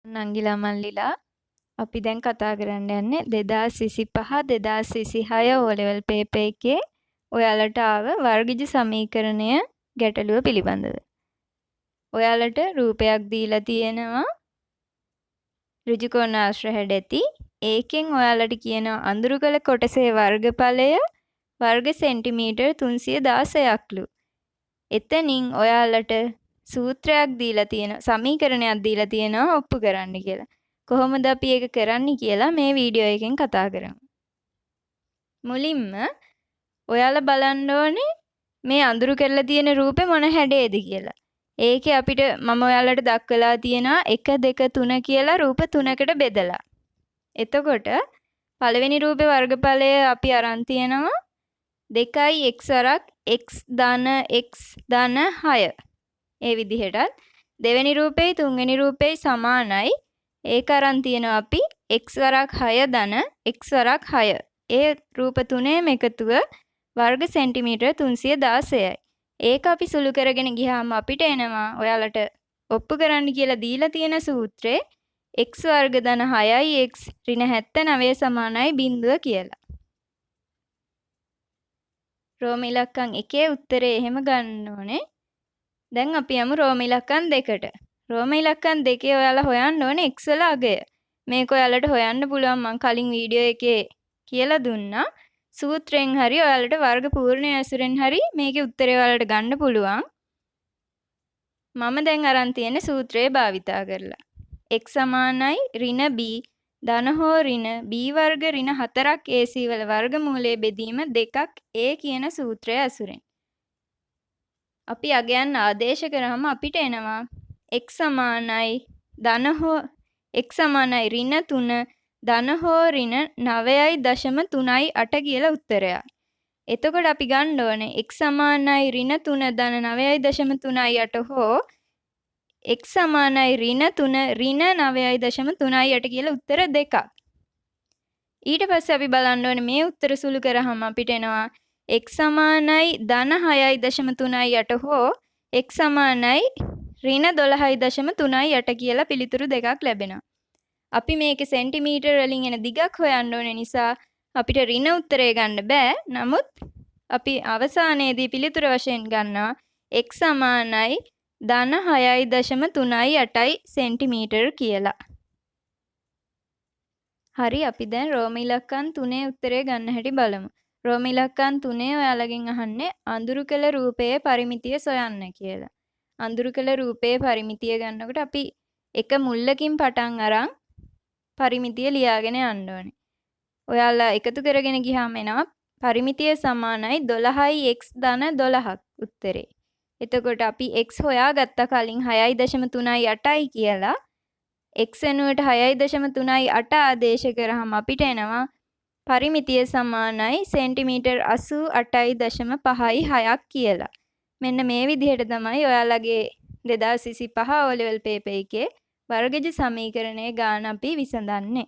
නංගිලා මල්ලිලා අපි දැන් කතා කරන්න යන්නේ 2025 2026 O level paper එකේ ඔයාලට ආව වර්ගජ සමීකරණය ගැටලුව පිළිබඳව. ඔයාලට රූපයක් දීලා තියෙනවා ඍජුකෝණාශ්‍ර හැඩැති. ඒකෙන් ඔයාලට කියනවා අඳුරු කළ කොටසේ වර්ගඵලය වර්ග සෙන්ටිමීටර් 316ක්ලු. එතනින් ඔයාලට සූත්‍රයක් දීලා තියෙනවා සමීකරණයක් දීලා තියෙනවා ඔප්පු කරන්න කියලා. කොහොමද අපි ඒක කරන්නේ කියලා මේ වීඩියෝ එකෙන් කතා කරමු. මුලින්ම ඔයාලා බලන්න ඕනේ මේ අඳුරු කරලා තියෙන රූපේ මොන හැඩයේද කියලා. ඒකේ අපිට මම ඔයාලට දක්වලා තියෙනවා 1 2 3 කියලා රූප තුනකට බෙදලා. එතකොට පළවෙනි රූපේ වර්ගඵලය අපි අරන් තියෙනවා 2x වරක් x ධන x ධන 6. ඒ විදිහටත් දෙවෙනි රූපෙයි තුන්වෙනි රූපෙයි සමානයි. ඒක අරන් තියෙනවා අපි x වරක් 6 ධන x වරක් 6. ඒ රූප තුනේම එකතුව වර්ග සෙන්ටිමීටර් 316යි. ඒක අපි සුළු කරගෙන ගියාම අපිට එනවා ඔයාලට ඔප්පු කරන්න කියලා දීලා තියෙන සූත්‍රේ x වර්ග ධන 6යි x ඍණ 79 සමානයි 0 කියලා. රෝම ඉලක්කම් 1 උත්තරේ එහෙම ගන්න ඕනේ. දැන් අපි යමු රෝම ඉලක්කම් 2ට. රෝම ඉලක්කම් 2 ඔයාලා හොයන්න ඕනේ x වල අගය. මේක ඔයාලට හොයන්න පුළුවන් මම කලින් වීඩියෝ එකේ කියලා දුන්නා. සූත්‍රයෙන් හරි ඔයාලට වර්ග පූර්ණය ඇසුරෙන් හරි මේකේ උත්තරේ ඔයාලට ගන්න පුළුවන්. මම දැන් අරන් තියෙන සූත්‍රය භාවිතා කරලා. x සමානයි ඍණ b ධන හෝ ඍණ b වර්ග ඍණ 4ක් ac වල වර්ගමූලයේ බෙදීම 2ක් a කියන සූත්‍රය ඇසුරෙන්. අපි අගයන් ආදේශ කරාම අපිට එනවා x සමානයි ධන හෝ x සමානයි ඍණ 3 ධන හෝ ඍණ 9.38 කියලා උත්තරයක්. එතකොට අපි ගන්න ඕනේ x සමානයි ඍණ 3 ධන 9.38 හෝ x සමානයි ඍණ 3 ඍණ 9.38 කියලා උත්තර දෙකක්. ඊට පස්සේ අපි බලන්න ඕනේ මේ උත්තර සුළු කරාම අපිට එනවා x සමානයි ධන 6.38 හෝ x සමානයි ඍණ 12.38 කියලා පිළිතුරු දෙකක් ලැබෙනවා. අපි මේකේ සෙන්ටිමීටර වලින් එන දිගක් හොයන්න ඕන නිසා අපිට ඍණ උත්තරය ගන්න බෑ. නමුත් අපි අවසානයේදී පිළිතුර වශයෙන් ගන්නවා x සමානයි ධන 6.38යි සෙන්ටිමීටර කියලා. හරි අපි දැන් රෝම ඉලක්කම් 3 උත්තරය ගන්න හැටි බලමු. රෝම ඉලක්කම් 3 ඔයාලගෙන් අහන්නේ අඳුරු කළ රූපයේ පරිමිතිය සොයන්න කියලා. අඳුරු කළ රූපයේ පරිමිතිය ගන්නකොට අපි එක මුල්ලකින් පටන් අරන් පරිමිතිය ලියාගෙන යන්න ඕනේ. ඔයාලා එකතු කරගෙන ගියාම එනවා පරිමිතිය සමානයි 12යි x ධන 12ක් උත්තරේ. එතකොට අපි x හොයාගත්ත කලින් 6.38යි කියලා x වෙනුවට 6.38 ආදේශ කරාම අපිට එනවා පරිමිතිය සමානයි සෙන්ටිමීටර් 88.5යි 6ක් කියලා. මෙන්න මේ විදිහට තමයි ඔයාලගේ 2025 O level paper එකේ වර්ගජ සමීකරණයේ ගාන අපි විසඳන්නේ.